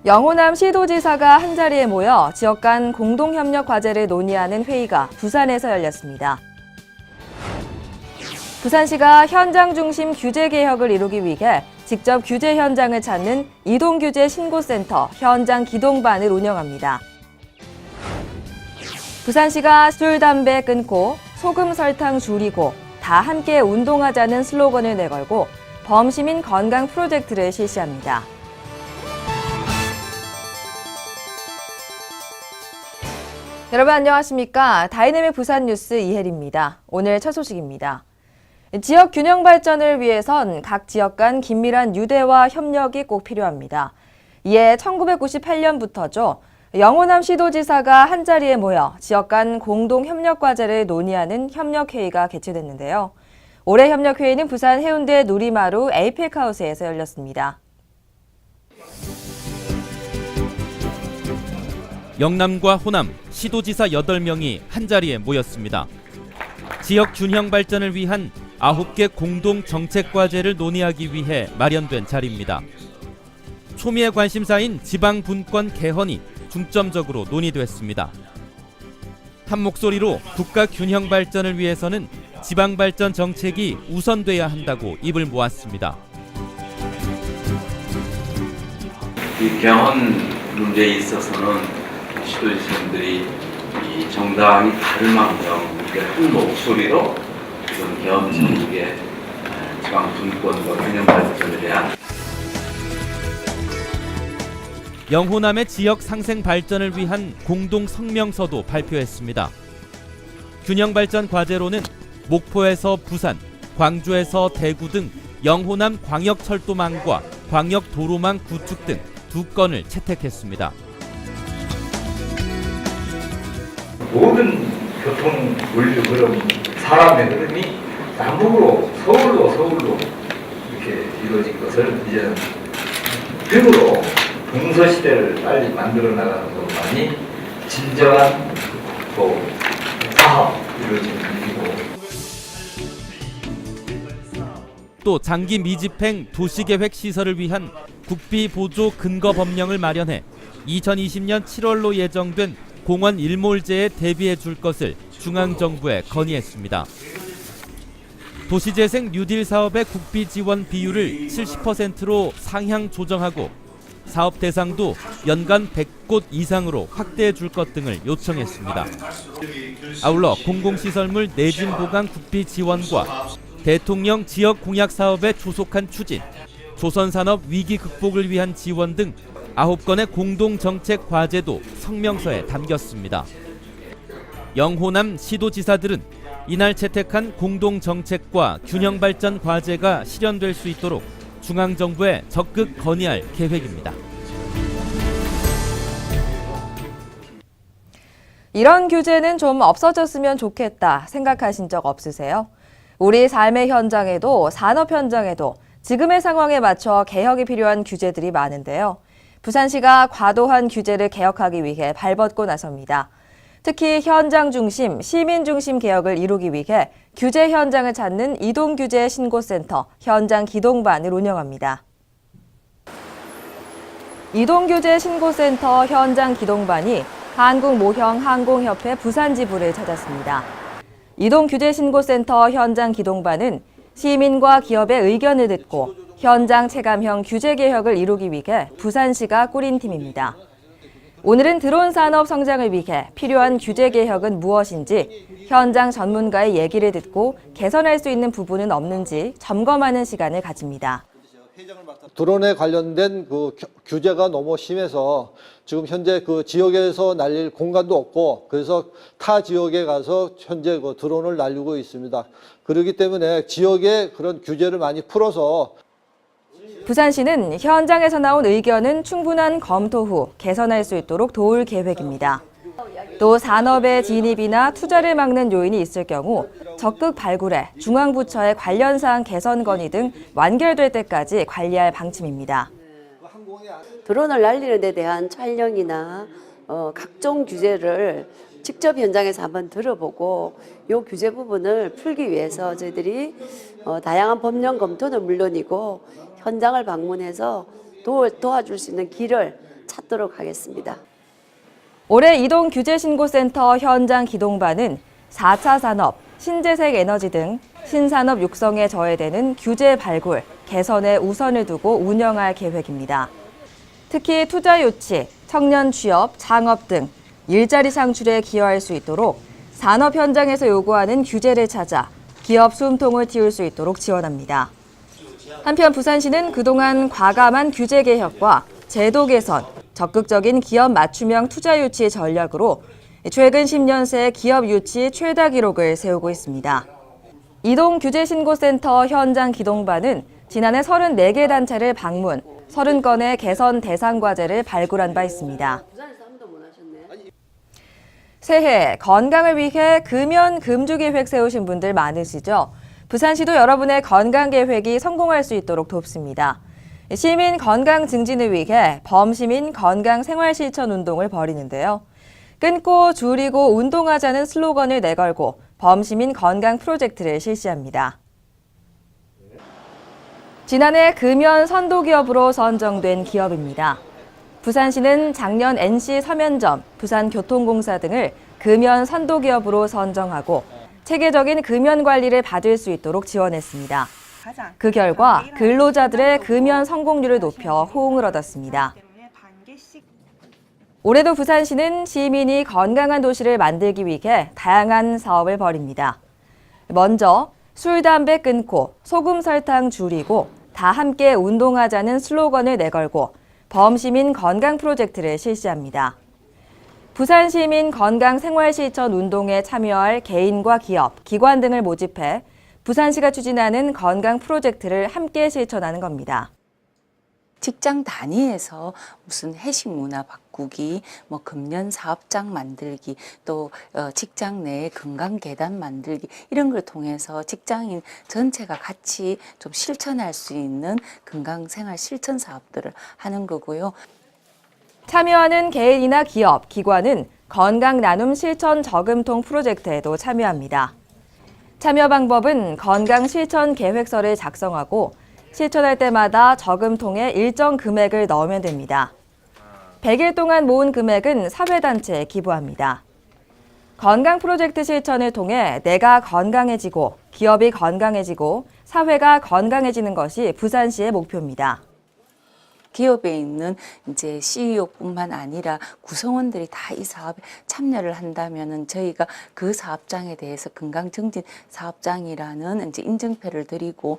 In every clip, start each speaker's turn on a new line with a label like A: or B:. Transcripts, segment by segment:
A: 영호남 시도지사가 한자리에 모여 지역 간 공동협력 과제를 논의하는 회의가 부산에서 열렸습니다. 부산시가 현장 중심 규제 개혁을 이루기 위해 직접 규제 현장을 찾는 이동규제 신고센터 현장 기동반을 운영합니다. 부산시가 술, 담배 끊고 소금, 설탕 줄이고 다 함께 운동하자는 슬로건을 내걸고 범시민 건강 프로젝트를 실시합니다. 여러분 안녕하십니까? 다이내믹 부산 뉴스 이혜리입니다. 오늘 첫 소식입니다. 지역 균형 발전을 위해선 각 지역 간 긴밀한 유대와 협력이 꼭 필요합니다. 이에 1998년부터죠. 영호남 시도지사가 한자리에 모여 지역 간 공동 협력 과제를 논의하는 협력회의가 개최됐는데요. 올해 협력회의는 부산 해운대 누리마루 에이펙하우스에서 열렸습니다.
B: 영남과 호남, 시도지사 8명이 한자리에 모였습니다. 지역 균형 발전을 위한 9개 공동 정책 과제를 논의하기 위해 마련된 자리입니다. 초미의 관심사인 지방 분권 개헌이 중점적으로 논의됐습니다. 한 목소리로 국가 균형 발전을 위해서는 지방 발전 정책이 우선돼야 한다고 입을 모았습니다.
C: 이 개헌 문제에 있어서는 시도지사님들이 이 정당이 다를망정 한 목소리로 이런 개헌 정책의 지방 분권과 균형 발전에 대한
B: 영호남의 지역 상생 발전을 위한 공동 성명서도 발표했습니다. 균형 발전 과제로는 목포에서 부산, 광주에서 대구 등 영호남 광역철도망과 광역도로망 구축 등 2건을 채택했습니다.
D: 모든 교통 물류 흐름, 사람의 흐름이 남북으로 서울로 이렇게 이루어진 것을 이제는 획으로 동서시대를 빨리 만들어 나가는 것만이 진정한 사업 이루어지는 일이고.
B: 또 장기 미집행 도시계획 시설을 위한 국비 보조 근거 법령을 마련해 2020년 7월로 예정된 공원 일몰제에 대비해 줄 것을 중앙정부에 건의했습니다. 도시재생 뉴딜 사업의 국비 지원 비율을 70%로 상향 조정하고 사업 대상도 연간 100곳 이상으로 확대해 줄 것 등을 요청했습니다. 아울러 공공시설물 내진 보강 국비 지원과 대통령 지역 공약 사업의 조속한 추진, 조선산업 위기 극복을 위한 지원 등 9건의 공동정책 과제도 성명서에 담겼습니다. 영호남 시도지사들은 이날 채택한 공동정책과 균형발전 과제가 실현될 수 있도록 중앙정부에 적극 건의할 계획입니다.
A: 이런 규제는 좀 없어졌으면 좋겠다 생각하신 적 없으세요? 우리 삶의 현장에도 산업 현장에도 지금의 상황에 맞춰 개혁이 필요한 규제들이 많은데요. 부산시가 과도한 규제를 개혁하기 위해 발벗고 나섭니다. 특히 현장 중심, 시민 중심 개혁을 이루기 위해 규제 현장을 찾는 이동규제 신고센터 현장 기동반을 운영합니다. 이동규제 신고센터 현장 기동반이 한국모형항공협회 부산지부를 찾았습니다. 이동규제 신고센터 현장 기동반은 시민과 기업의 의견을 듣고 현장 체감형 규제 개혁을 이루기 위해 부산시가 꾸린 팀입니다. 오늘은 드론 산업 성장을 위해 필요한 규제 개혁은 무엇인지 현장 전문가의 얘기를 듣고 개선할 수 있는 부분은 없는지 점검하는 시간을 가집니다.
E: 드론에 관련된 그 규제가 너무 심해서 지금 현재 그 지역에서 날릴 공간도 없고 그래서 타 지역에 가서 현재 그 드론을 날리고 있습니다. 그렇기 때문에 지역에 그런 규제를 많이 풀어서
A: 부산시는 현장에서 나온 의견은 충분한 검토 후 개선할 수 있도록 도울 계획입니다. 또 산업의 진입이나 투자를 막는 요인이 있을 경우 적극 발굴해 중앙부처의 관련 사항 개선 건의 등 완결될 때까지 관리할 방침입니다.
F: 드론을 날리는 데 대한 촬영이나 각종 규제를 직접 현장에서 한번 들어보고 이 규제 부분을 풀기 위해서 저희들이 다양한 법령 검토는 물론이고 현장을 방문해서 도와줄 수 있는 길을 찾도록 하겠습니다.
A: 올해 이동규제신고센터 현장 기동반은 4차 산업, 신재생 에너지 등 신산업 육성에 저해되는 규제 발굴, 개선에 우선을 두고 운영할 계획입니다. 특히 투자 유치, 청년 취업, 창업 등 일자리 창출에 기여할 수 있도록 산업 현장에서 요구하는 규제를 찾아 기업 숨통을 틔울 수 있도록 지원합니다. 한편 부산시는 그동안 과감한 규제 개혁과 제도 개선, 적극적인 기업 맞춤형 투자 유치 전략으로 최근 10년 새 기업 유치 최다 기록을 세우고 있습니다. 이동규제신고센터 현장 기동반은 지난해 34개 단체를 방문, 30건의 개선 대상 과제를 발굴한 바 있습니다. 새해 건강을 위해 금연 금주 계획 세우신 분들 많으시죠? 부산시도 여러분의 건강 계획이 성공할 수 있도록 돕습니다. 시민 건강 증진을 위해 범시민 건강 생활 실천 운동을 벌이는데요. 끊고 줄이고 운동하자는 슬로건을 내걸고 범시민 건강 프로젝트를 실시합니다. 지난해 금연 선도 기업으로 선정된 기업입니다. 부산시는 작년 NC 서면점, 부산교통공사 등을 금연 선도 기업으로 선정하고 체계적인 금연 관리를 받을 수 있도록 지원했습니다. 그 결과 근로자들의 금연 성공률을 높여 호응을 얻었습니다. 올해도 부산시는 시민이 건강한 도시를 만들기 위해 다양한 사업을 벌입니다. 먼저 술, 담배 끊고 소금, 설탕 줄이고 다 함께 운동하자는 슬로건을 내걸고 범시민 건강 프로젝트를 실시합니다. 부산시민 건강 생활 실천 운동에 참여할 개인과 기업, 기관 등을 모집해 부산시가 추진하는 건강 프로젝트를 함께 실천하는 겁니다.
G: 직장 단위에서 무슨 회식 문화 바꾸기, 뭐 금연 사업장 만들기, 또 직장 내에 건강 계단 만들기 이런 걸 통해서 직장인 전체가 같이 좀 실천할 수 있는 건강 생활 실천 사업들을 하는 거고요.
A: 참여하는 개인이나 기업, 기관은 건강 나눔 실천 저금통 프로젝트에도 참여합니다. 참여 방법은 건강 실천 계획서를 작성하고 실천할 때마다 저금통에 일정 금액을 넣으면 됩니다. 100일 동안 모은 금액은 사회단체에 기부합니다. 건강 프로젝트 실천을 통해 내가 건강해지고 기업이 건강해지고 사회가 건강해지는 것이 부산시의 목표입니다.
G: 기업에 있는 이제 CEO뿐만 아니라 구성원들이 다 이 사업에 참여를 한다면은 저희가 그 사업장에 대해서 건강증진 사업장이라는 이제 인증표를 드리고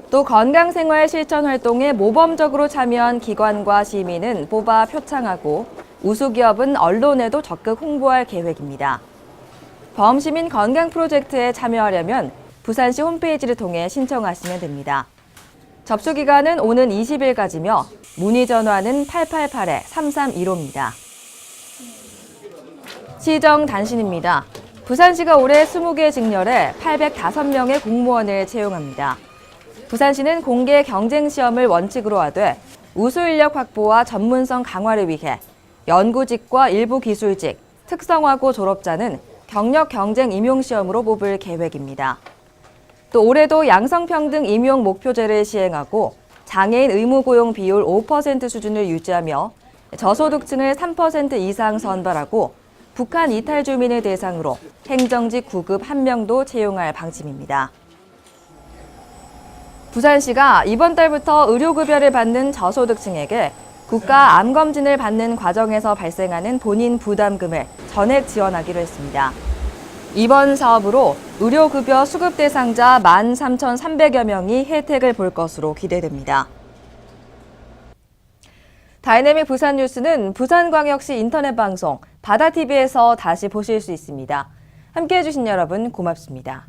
A: 또 건강생활 실천 활동에 모범적으로 참여한 기관과 시민은 뽑아 표창하고 우수기업은 언론에도 적극 홍보할 계획입니다. 범시민 건강 프로젝트에 참여하려면 부산시 홈페이지를 통해 신청하시면 됩니다. 접수 기간은 오는 20일까지며 문의 전화는 888-3315입니다. 시정 단신입니다. 부산시가 올해 20개 직렬에 805명의 공무원을 채용합니다. 부산시는 공개 경쟁 시험을 원칙으로 하되 우수 인력 확보와 전문성 강화를 위해 연구직과 일부 기술직, 특성화고 졸업자는 경력 경쟁 임용 시험으로 뽑을 계획입니다. 또 올해도 양성평등 임용 목표제를 시행하고 장애인 의무 고용 비율 5% 수준을 유지하며 저소득층을 3% 이상 선발하고 북한 이탈 주민을 대상으로 행정직 9급 1명도 채용할 방침입니다. 부산시가 이번 달부터 의료급여를 받는 저소득층에게 국가 암검진을 받는 과정에서 발생하는 본인 부담금을 전액 지원하기로 했습니다. 이번 사업으로 의료급여 수급 대상자 13,300여 명이 혜택을 볼 것으로 기대됩니다. 다이내믹 부산 뉴스는 부산광역시 인터넷 방송 바다TV에서 다시 보실 수 있습니다. 함께해 주신 여러분 고맙습니다.